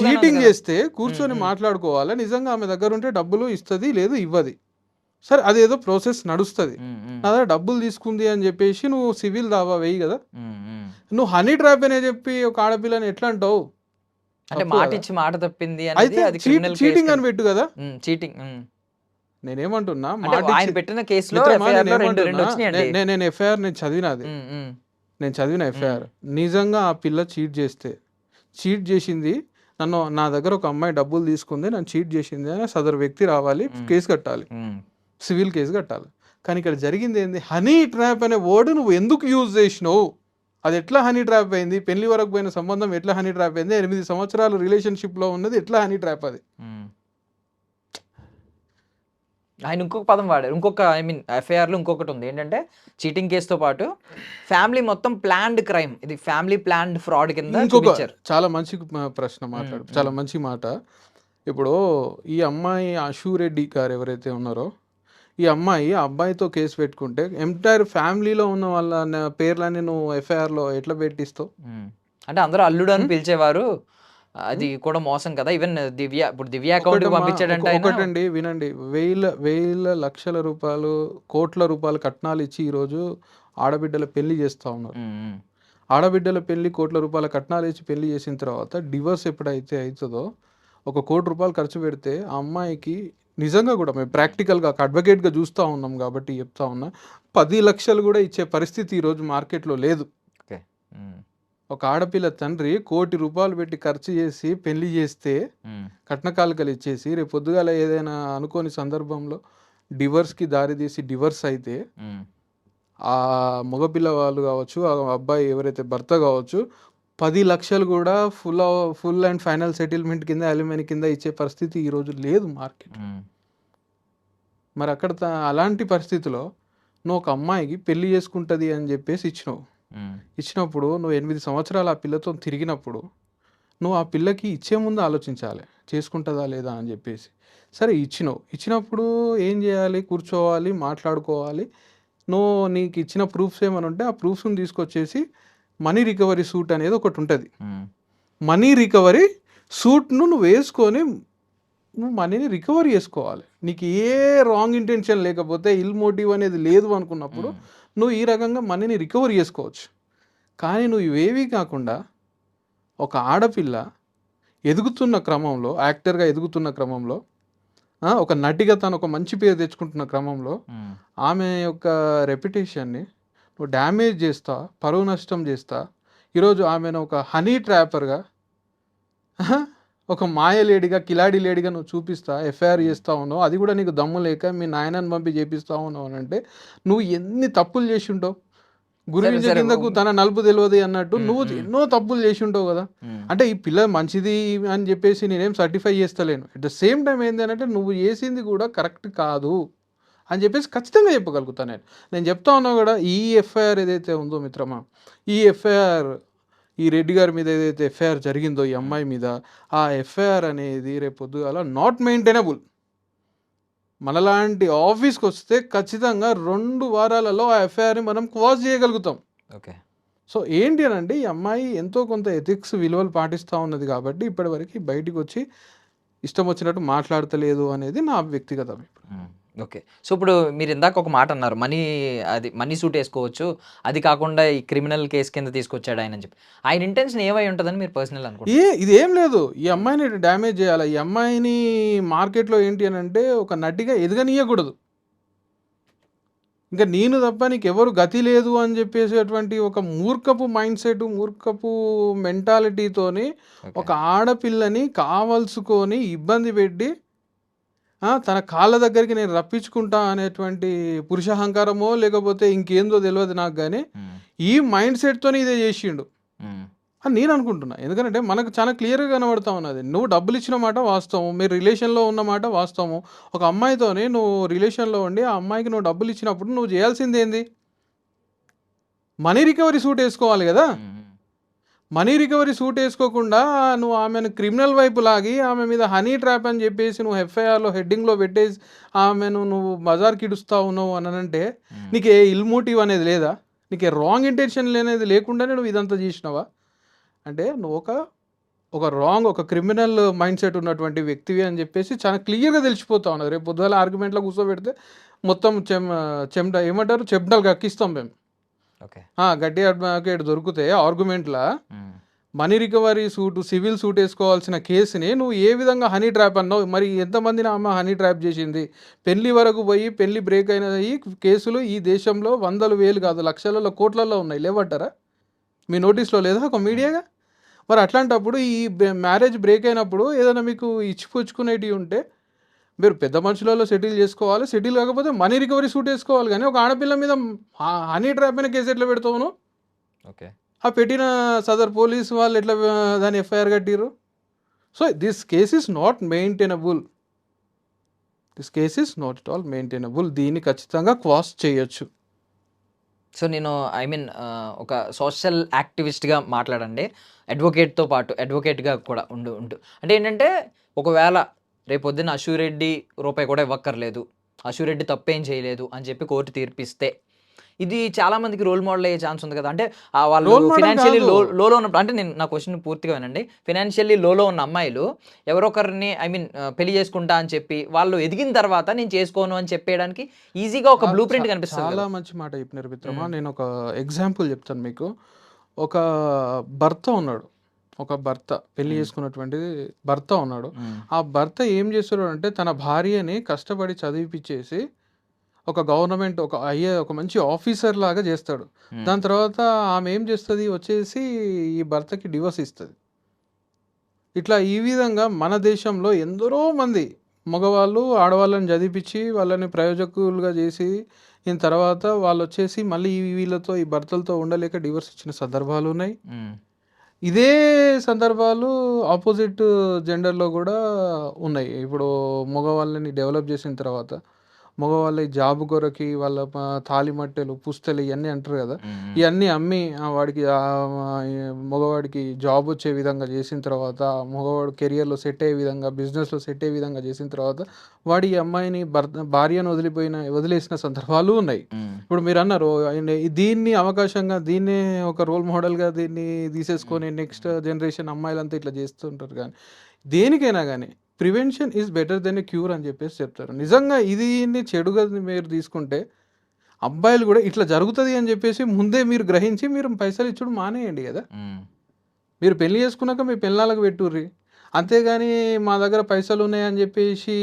చీటింగ్ చేస్తే కూర్చొని మాట్లాడుకోవాలి. నిజంగా ఆమె దగ్గర ఉంటే డబ్బులు ఇస్తుంది, లేదు ఇవ్వది, సరే అదేదో ప్రాసెస్ నడుస్తుంది. నా దగ్గర డబ్బులు తీసుకుంది అని చెప్పేసి నువ్వు సివిల్ దావా వేయి కదా. నువ్వు హనీ ట్రాప్ అనే చెప్పి ఒక ఆడపిల్లని ఎట్లా అంటావు? అంటే మాట ఇచ్చి మాట తప్పింది అయితే చీటింగ్ అని పెట్టు కదా. చీటింగ్ నేనేమంటున్నా, నేను ఎఫ్ఐఆర్ నేను చదివిన ఎఫ్ఐఆర్ నిజంగా ఆ పిల్ల చీట్ చేసింది, నా దగ్గర ఒక అమ్మాయి డబ్బులు తీసుకుంది, నన్ను చీట్ చేసింది అని సదరు వ్యక్తి రావాలి, కేసు కట్టాలి, సివిల్ కేసు కట్టాలి. కానీ ఇక్కడ జరిగింది ఏంది? హనీ ట్రాప్ అనే వర్డ్ నువ్వు ఎందుకు యూజ్ చేసినావు? అది ఎట్లా హనీ ట్రాప్ అయింది? పెళ్లి వరకు పోయిన సంబంధం ఎట్లా హనీ ట్రాప్ అయింది? 8 సంవత్సరాలు రిలేషన్షిప్ లో ఉన్నది ఎట్లా హనీ ట్రాప్? అది ఆయన ఇంకొక పదం వాడారు, ఎఫ్ఐఆర్లో ఇంకొకటి ఉంది ఏంటంటే చీటింగ్ కేసుతో పాటు ఫ్యామిలీ మొత్తం ప్లాన్డ్ క్రైమ్, ఇది ఫ్యామిలీ ప్లాన్డ్ ఫ్రాడ్ కింద చూపించారు. చాలా మంచి ప్రశ్న మాట్లాడు, చాలా మంచి మాట. ఇప్పుడు ఈ అమ్మాయి ఆశూరెడ్డి గారు ఎవరైతే ఉన్నారో, ఈ అమ్మాయి ఆ అబ్బాయితో కేసు పెట్టుకుంటే ఎంటైర్ ఫ్యామిలీలో ఉన్న వాళ్ళ పేర్లని నువ్వు ఎఫ్ఐఆర్లో ఎట్లా పెట్టిస్తావు? అంటే అందరూ అల్లుడు అని పిలిచేవారు, అది కూడా మోసం కదా. ఈవెన్ దివ్య అకౌంట్ పంపించాడంటే ఒకటండి వినండి, వేల లక్షల రూపాయలు కోట్ల రూపాయలు కట్నాలు ఇచ్చి ఈరోజు ఆడబిడ్డల పెళ్లి చేస్తూ ఉన్నారు. ఆడబిడ్డల పెళ్లి కోట్ల రూపాయల కట్నాలు ఇచ్చి పెళ్లి చేసిన తర్వాత డివోర్స్ ఎప్పుడైతే అవుతుందో 1 కోటి రూపాయలు ఖర్చు పెడితే ఆ అమ్మాయికి నిజంగా కూడా మేము ప్రాక్టికల్గా అడ్వకేట్గా చూస్తూ ఉన్నాం కాబట్టి చెప్తా ఉన్నా, 10 లక్షలు కూడా ఇచ్చే పరిస్థితి ఈరోజు మార్కెట్లో లేదు. ఒక ఆడపిల్ల తండ్రి 1 కోటి రూపాయలు పెట్టి ఖర్చు చేసి పెళ్లి చేస్తే కట్నకాలికలు ఇచ్చేసి రేపు పొద్దుగాల ఏదైనా అనుకోని సందర్భంలో డివర్స్కి దారితీసి డివర్స్ అయితే ఆ మగపిల్ల వాళ్ళు కావచ్చు, ఆ అబ్బాయి ఎవరైతే భర్త కావచ్చు, 10 లక్షలు కూడా ఫుల్ అండ్ ఫైనల్ సెటిల్మెంట్ కింద అలిమనీ కింద ఇచ్చే పరిస్థితి ఈరోజు లేదు మార్కెట్. మరి అక్కడ అలాంటి పరిస్థితిలో నువ్వు ఒక అమ్మాయికి పెళ్లి చేసుకుంటుంది అని చెప్పేసి ఇచ్చినప్పుడు నువ్వు 8 సంవత్సరాలు ఆ పిల్లతో తిరిగినప్పుడు నువ్వు ఆ పిల్లకి ఇచ్చే ముందు ఆలోచించాలి, చేసుకుంటుందా లేదా అని చెప్పేసి. సరే ఇచ్చినప్పుడు ఏం చేయాలి? కూర్చోవాలి, మాట్లాడుకోవాలి. నీకు ఇచ్చిన ప్రూఫ్స్ ఏమైనా ఉంటే ఆ ప్రూఫ్స్ని తీసుకొచ్చేసి మనీ రికవరీ సూట్ అనేది ఒకటి ఉంటుంది. మనీ రికవరీ సూట్ను నువ్వు వేసుకొని నువ్వు మనీని రికవరీ చేసుకోవాలి. నీకు ఏ రాంగ్ ఇంటెన్షన్ లేకపోతే ఇల్ మోటివ్ అనేది లేదు అనుకున్నప్పుడు నువ్వు ఈ రకంగా మనీని రికవరీ చేసుకోవచ్చు. కానీ నువ్వు ఇవేవి కాకుండా ఒక ఆడపిల్ల ఎదుగుతున్న క్రమంలో, యాక్టర్గా ఎదుగుతున్న క్రమంలో, ఒక నటిగా తను ఒక మంచి పేరు తెచ్చుకుంటున్న క్రమంలో ఆమె యొక్క రెప్యుటేషన్ని నువ్వు డ్యామేజ్ చేస్తా, పరువు నష్టం చేస్తా. ఈరోజు ఆమెను ఒక హనీ ట్రాపర్గా, ఒక మాయలేడిగా, కిలాడి లేడిగా నువ్వు చూపిస్తా, ఎఫ్ఐఆర్ చేస్తూ ఉన్నావు. అది కూడా నీకు దమ్ము లేక మీ నాయనని పంపి చేపిస్తూ ఉన్నావు అని అంటే నువ్వు ఎన్ని తప్పులు చేసి ఉంటావు. గురువింజ కిందకు తన నలుపు తెలియదు అన్నట్టు నువ్వు ఎన్నో తప్పులు చేసి ఉంటావు కదా. అంటే ఈ పిల్ల మంచిది అని చెప్పేసి నేనేం సర్టిఫై చేస్తలేను. అట్ ద సేమ్ టైం ఏంటి అంటే నువ్వు చేసింది కూడా కరెక్ట్ కాదు. అని చెప్పేసి ఖచ్చితంగా చెప్పగలుగుతాను నేను చెప్తా ఉన్నా కూడా ఈ ఎఫ్ఐఆర్ ఏదైతే ఉందో మిత్రమా, ఈ ఎఫ్ఐఆర్ ఈ రెడ్డి గారి మీద ఏదైతే ఎఫ్ఐఆర్ జరిగిందో ఈ అమ్మాయి మీద, ఆ ఎఫ్ఐఆర్ అనేది రేపు పొద్దుగాల నాట్ మెయింటైనబుల్. మనలాంటి ఆఫీస్కి వస్తే ఖచ్చితంగా 2 వారాలలో ఆ ఎఫ్ఐఆర్ని మనం క్వాజ్ చేయగలుగుతాం. ఓకే. సో ఏంటి అని అంటే, ఈ అమ్మాయి ఎంతో కొంత ఎథిక్స్ విలువలు పాటిస్తూ ఉన్నది కాబట్టి ఇప్పటివరకు బయటికి వచ్చి ఇష్టం వచ్చినట్టు మాట్లాడతలేదు అనేది నా వ్యక్తిగత అభిప్రాయం. ఓకే. సో ఇప్పుడు మీరు ఇందాక ఒక మాట అన్నారు, మనీ సూట్ వేసుకోవచ్చు, అది కాకుండా ఈ క్రిమినల్ కేసు కింద తీసుకొచ్చాడు ఆయన అని చెప్పి. ఆయన ఇంటెన్షన్ ఏమై ఉంటుందని మీరు పర్సనల్ అనుకుంటారు? ఇది ఏం లేదు, ఈ అమ్మాయిని డ్యామేజ్ చేయాలి, ఈ అమ్మాయిని మార్కెట్లో ఏంటి అని అంటే ఒక నటిగా ఎదగనీయకూడదు. ఇంకా నేను తప్ప నీకెవరు గతి లేదు అని చెప్పేసేటువంటి ఒక మూర్ఖపు మైండ్ సెట్, మూర్ఖపు మెంటాలిటీతోని ఒక ఆడపిల్లని కావలసుకొని ఇబ్బంది పెట్టి తన కాళ్ళ దగ్గరికి నేను రప్పించుకుంటా అనేటువంటి పురుషహంకారమో లేకపోతే ఇంకేందో తెలియదు నాకు, కానీ ఈ మైండ్ సెట్తోనే ఇదే చేసిండు అని నేను అనుకుంటున్నా. ఎందుకంటే మనకు చాలా క్లియర్గా కనబడతా ఉన్నది. నువ్వు డబ్బులు ఇచ్చిన మాట వాస్తవం, మీరు రిలేషన్లో ఉన్న మాట వాస్తవం. ఒక అమ్మాయితోనే నువ్వు రిలేషన్లో ఉండి ఆ అమ్మాయికి నువ్వు డబ్బులు ఇచ్చినప్పుడు నువ్వు చేయాల్సింది ఏంది? మనీ రికవరీ సూట్ వేసుకోవాలి కదా. మనీ రికవరీ సూట్ వేసుకోకుండా నువ్వు ఆమెను క్రిమినల్ వైపు లాగి ఆమె మీద హనీ ట్రాప్ అని చెప్పేసి నువ్వు ఎఫ్ఐఆర్లో హెడ్డింగ్లో పెట్టేసి ఆమెను నువ్వు బజార్కి ఇడుస్తూ ఉన్నావు అని అంటే నీకు ఏ ఇల్ మోటివ్ అనేది లేదా? నీకు ఏ రాంగ్ ఇంటెన్షన్ అనేది లేకుండానే నువ్వు ఇదంతా చేసినావా అంటే నువ్వు ఒక క్రిమినల్ మైండ్ సెట్ ఉన్నటువంటి వ్యక్తివి అని చెప్పేసి చాలా క్లియర్గా తెలిసిపోతా ఉన్నది. రేపు పొద్దుగాల ఆర్గ్యుమెంట్లో కూర్చోబెడితే మొత్తం చెమట ఏమంటారు చెప్డలు కక్కిస్తాం మేము. ఓకే. గట్టి అడ్వకేట్ దొరికితే ఆర్గ్యుమెంట్లో money recovery suit, civil suit వేసుకోవాల్సిన కేసుని నువ్వు ఏ విధంగా హనీ ట్రాప్ అన్నావు? మరి ఎంతమందిని అమ్మ హనీ ట్రాప్ చేసింది? పెళ్లి వరకు పోయి పెళ్లి బ్రేక్ అయిన ఈ కేసులు ఈ దేశంలో 100,000 కాదు లక్షలలో కోట్లలో ఉన్నాయి, లేవంటారా? మీ నోటీస్లో లేదా ఒక మీడియాగా? మరి అట్లాంటప్పుడు ఈ మ్యారేజ్ బ్రేక్ అయినప్పుడు ఏదైనా మీకు ఇచ్చిపుచ్చుకునేటివి ఉంటే మీరు పెద్ద మనుషులలో సెటిల్ చేసుకోవాలి. సెటిల్ కాకపోతే మనీ రికవరీ సూట్ వేసుకోవాలి. కానీ ఒక ఆడపిల్ల మీద హనీ ట్రాప్ అయిన కేసు ఎట్లా పెడతావు? ఓకే. ఆ పెట్టిన సదర్ పోలీస్ వాళ్ళు ఎట్లా దాన్ని ఎఫ్ఐఆర్ కట్టిరు? So this case is not maintainable. This case is not at all maintainable. దీన్ని ఖచ్చితంగా క్వాష్ చేయొచ్చు. సో నేను ఒక సోషల్ యాక్టివిస్ట్గా మాట్లాడండి, అడ్వకేట్తో పాటు అడ్వకేట్గా కూడా ఉంటూ అంటే ఏంటంటే ఒకవేళ రేపొద్దున అశూరెడ్డి రూపాయి కూడా ఇవ్వక్కర్లేదు, అశూరెడ్డి తప్పేం చేయలేదు అని చెప్పి కోర్టు తీర్పిస్తే ఇది చాలా మందికి రోల్ మోడల్ అయ్యే ఛాన్స్ ఉంది కదా. అంటే వాళ్ళు ఫినాన్షియల్లీ లోలో ఉన్నప్పుడు, అంటే నేను నా క్వశ్చన్ పూర్తిగా వినండి, ఫినాన్షియల్లీ లోలో ఉన్న అమ్మాయిలు ఎవరొకరిని పెళ్లి చేసుకుంటా అని చెప్పి వాళ్ళు ఎదిగిన తర్వాత నేను చేసుకోను అని చెప్పేయడానికి ఈజీగా ఒక బ్లూ ప్రింట్ కనిపిస్తుంది. చాలా మంచి మాట చెప్పినారు మిత్రమా. నేను ఒక ఎగ్జాంపుల్ చెప్తాను మీకు. ఒక భర్త ఉన్నాడు, ఒక భర్త పెళ్లి చేసుకున్నటువంటి భర్త ఉన్నాడు. ఆ భర్త ఏం చేస్తాడు అంటే తన భార్యని కష్టపడి చదివిపించేసి ఒక గవర్నమెంట్ ఒక మంచి ఆఫీసర్ లాగా చేస్తాడు. దాని తర్వాత ఆమె ఏం చేస్తుంది, వచ్చేసి ఈ భర్తకి డివోర్స్ ఇస్తుంది. ఇట్లా ఈ విధంగా మన దేశంలో ఎందరో మంది మగవాళ్ళు ఆడవాళ్ళని చదివించి వాళ్ళని ప్రయోజకులుగా చేసి తర్వాత వాళ్ళు వచ్చేసి మళ్ళీ వీళ్ళతో ఈ భర్తలతో ఉండలేక డివోర్స్ ఇచ్చిన సందర్భాలు ఉన్నాయి. ఇదే సందర్భాలు ఆపోజిట్ జెండర్లో కూడా ఉన్నాయి. ఇప్పుడు మగవాళ్ళని డెవలప్ చేసిన తర్వాత మగవాళ్ళ జాబ్ కొరకి వాళ్ళ తాలిమట్టెలు పుస్తలు ఇవన్నీ అంటారు కదా, ఇవన్నీ అమ్మి వాడికి మగవాడికి జాబ్ వచ్చే విధంగా చేసిన తర్వాత, మగవాడు కెరియర్లో సెట్ అయ్యే విధంగా, బిజినెస్లో సెట్ అయ్యే విధంగా చేసిన తర్వాత వాడి ఈ అమ్మాయిని భార్యను వదిలేసిన సందర్భాలు ఉన్నాయి. ఇప్పుడు మీరు అన్నారు దీన్ని అవకాశంగా, దీన్నే ఒక రోల్ మోడల్గా దీన్ని తీసేసుకొని నెక్స్ట్ జనరేషన్ అమ్మాయిలంతా ఇట్లా చేస్తుంటారు. కానీ దేనికైనా కానీ prevention is better than a cure అని చెప్పేసి చెప్తారు. నిజంగా ఇది చెడుగా మీరు తీసుకుంటే అబ్బాయిలు కూడా ఇట్లా జరుగుతుంది అని చెప్పేసి ముందే మీరు గ్రహించి మీరు పైసలు ఇచ్చుడు మానేయండి కదా. మీరు పెళ్లి చేసుకున్నాక మీ పిల్లలకు పెట్టుర్రి, అంతేగాని మా దగ్గర పైసలు ఉన్నాయని చెప్పేసి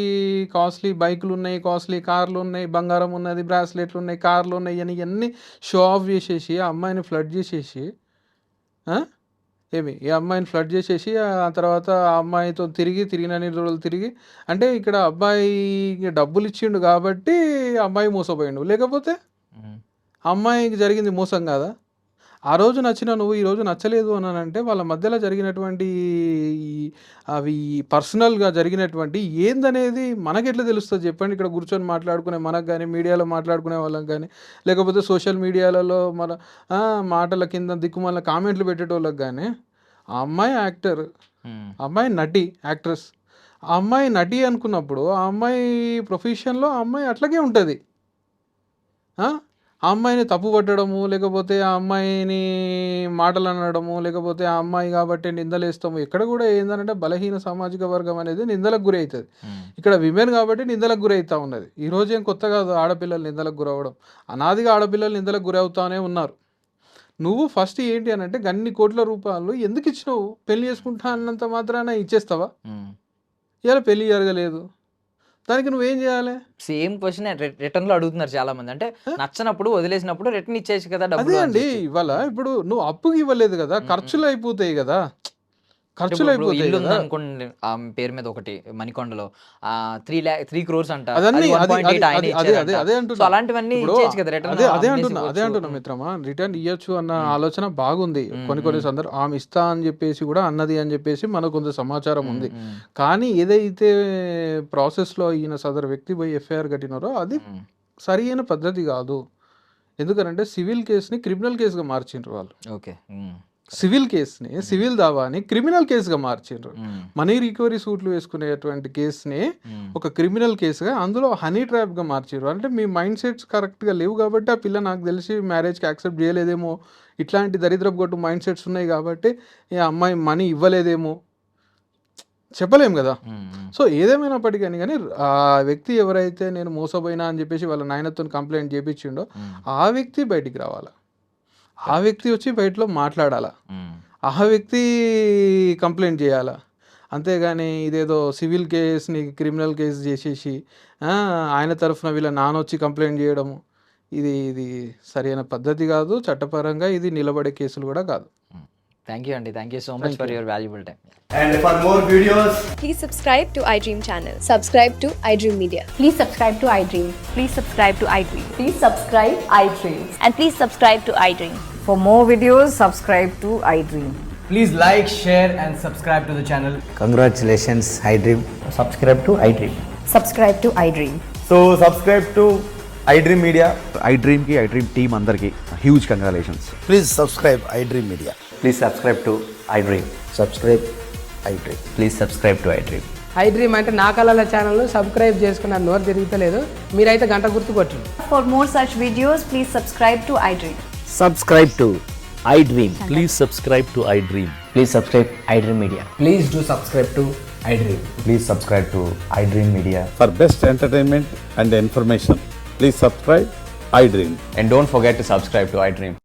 కాస్ట్లీ బైకులు ఉన్నాయి, కాస్ట్లీ కార్లు ఉన్నాయి, బంగారం ఉన్నది, బ్రాస్లెట్లు ఉన్నాయి, కార్లు ఉన్నాయి అని ఇవన్నీ షో ఆఫ్ చేసేసి ఆ అమ్మాయిని ఫ్లడ్ చేసేసి ఈ అమ్మాయిని ఫ్లడ్ చేసేసి ఆ తర్వాత ఆ అమ్మాయితో తిరిగినన్ని రోజులు తిరిగి, అంటే ఇక్కడ అబ్బాయికి డబ్బులు ఇచ్చిండు కాబట్టి అమ్మాయి మోసపోయిండు, లేకపోతే అమ్మాయికి జరిగింది మోసం కాదా? ఆ రోజు నచ్చిన నువ్వు ఈ రోజు నచ్చలేదు అని అంటే వాళ్ళ మధ్యలో జరిగినటువంటి అవి పర్సనల్గా జరిగినటువంటి ఏందనేది మనకెట్లా తెలుస్తుంది చెప్పండి? ఇక్కడ కూర్చొని మాట్లాడుకునే మనకు కానీ, మీడియాలో మాట్లాడుకునే వాళ్ళకి కానీ, లేకపోతే సోషల్ మీడియాలలో మన మాటల కింద దిక్కుమాల కామెంట్లు పెట్టేటోళ్ళకి కానీ, ఆ అమ్మాయి యాక్టర్, అమ్మాయి నటి, యాక్ట్రెస్, ఆ అమ్మాయి నటి అనుకున్నప్పుడు ఆ అమ్మాయి ప్రొఫెషన్లో ఆ అమ్మాయి అట్లాగే ఉంటుంది. ఆ అమ్మాయిని తప్పు పట్టడము, లేకపోతే ఆ అమ్మాయిని మాటలు అనడము, లేకపోతే ఆ అమ్మాయి కాబట్టి నిందలేస్తాము, ఎక్కడ కూడా ఏంటంటే బలహీన సామాజిక వర్గం అనేది నిందలకు గురి అవుతుంది. ఇక్కడ విమెన్ కాబట్టి నిందలకు గురి అవుతూ ఉన్నది. ఈరోజు ఏం కొత్త కాదు ఆడపిల్లలు నిందలకు గురవడం, అనాదిగా ఆడపిల్లలు నిందలకు గురి అవుతానే ఉన్నారు. నువ్వు ఫస్ట్ ఏంటి అని అంటే గన్ని కోట్ల రూపాయలు ఎందుకు ఇచ్చినావు? పెళ్లి చేసుకుంటా అన్నంత మాత్రాన ఇచ్చేస్తావా? ఇలా పెళ్లి జరగలేదు, దానికి నువ్వేం చేయాలి? సేమ్ క్వశ్చన్ రిటర్న్ లో అడుగుతున్నారు చాలా మంది. అంటే నచ్చనప్పుడు వదిలేసినప్పుడు రిటర్న్ ఇచ్చేసి కదా అదే డబ్బులు అని అండి, చెప్పి. ఇవాళ ఇప్పుడు నువ్వు అప్పుకి ఇవ్వలేదు కదా, ఖర్చులు అయిపోతాయి కదా, ఖర్చులు ఇప్పుడు అయిపోతాయి ఇల్లు కదా. ఉందనుకోండి ఆ పేరు మీద ఒకటి మణికొండలో 3 crores అంట, అదన్నీ అది అది 1.8 అది ఆయన అదే అదే ఇచ్చారంట. అదే సో అంటున్నా. అలాంటివన్నీ ఇప్పుడు ఇచ్చేయచ్చు కదా రిటర్న్. అదే అంటున్నా మిత్రమా, రిటర్న్ ఇవ్వచ్చు అన్న ఆలోచన బాగుంది. కొన్ని సందర్భం ఆమె ఇస్తా అని చెప్పేసి కూడా అన్నది అని చెప్పేసి మనకు కొంత సమాచారం ఉంది. కానీ ఏదైతే ప్రాసెస్లో ఈయన సదరు వ్యక్తి పోయి ఎఫ్ఐఆర్ కట్టినారో అది సరి అయిన పద్ధతి కాదు. ఎందుకంటే సివిల్ కేసుని క్రిమినల్ కేసుగా మార్చిండ్రు వాళ్ళు. ఓకే. సివిల్ కేసుని, సివిల్ దావాని క్రిమినల్ కేసుగా మార్చిండ్రు. మనీ రికవరీ సూట్లు వేసుకునేటువంటి కేసుని ఒక క్రిమినల్ కేసుగా, అందులో హనీ ట్రాప్గా మార్చిండ్రు. అంటే మీ మైండ్ సెట్స్ కరెక్ట్గా లేవు కాబట్టి ఆ పిల్ల నాకు తెలిసి మ్యారేజ్కి యాక్సెప్ట్ చేయలేదేమో, ఇట్లాంటి దరిద్రపు గొట్టు మైండ్ సెట్స్ ఉన్నాయి కాబట్టి ఈ అమ్మాయి మనీ ఇవ్వలేదేమో, చెప్పలేం కదా. సో ఏదేమైనప్పటికీ కానీ ఆ వ్యక్తి ఎవరైతే నేను మోసపోయినా అని చెప్పేసి వాళ్ళ నాయనతో కంప్లైంట్ చేయించిండో ఆ వ్యక్తి బయటికి రావాలా, ఆ వ్యక్తి వచ్చి బయటలో మాట్లాడాలా, ఆ వ్యక్తి కంప్లైంట్ చేయాలా. అంతేగాని ఇదేదో సివిల్ కేసుని క్రిమినల్ కేసు చేసేసి ఆయన తరఫున వీళ్ళ నానొచ్చి కంప్లైంట్ చేయడము, ఇది సరైన పద్ధతి కాదు. చట్టపరంగా ఇది నిలబడే కేసులు కూడా కాదు. థ్యాంక్ యూ అండి, thank you so much for your valuable time. And for more videos, Please subscribe to iDream channel. Subscribe to iDream Media. Please subscribe to iDream. Please subscribe to iDream. Please subscribe iDream. And please subscribe to iDream. For more videos, subscribe to iDream. please like, share and subscribe to the channel. Congratulations, iDream. Subscribe to iDream. Subscribe to iDream. So subscribe to iDream Media. iDream ki iDream team అందరికి huge congratulations. Please subscribe iDream Media. Please subscribe to iDream. Subscribe iDream. Please subscribe to iDream. iDream అంటే నా కళల channel subscribe చేసుకున్న నోరు తిరుగుతలేదు, మీరైతే గంట గుర్తు కొట్టండి. For more such videos, please subscribe to iDream. Subscribe to iDream. Please subscribe to iDream. Please subscribe iDream Media. Please do subscribe to iDream. Please subscribe to iDream Media. For best entertainment and information, please subscribe iDream. And don't forget to subscribe to iDream.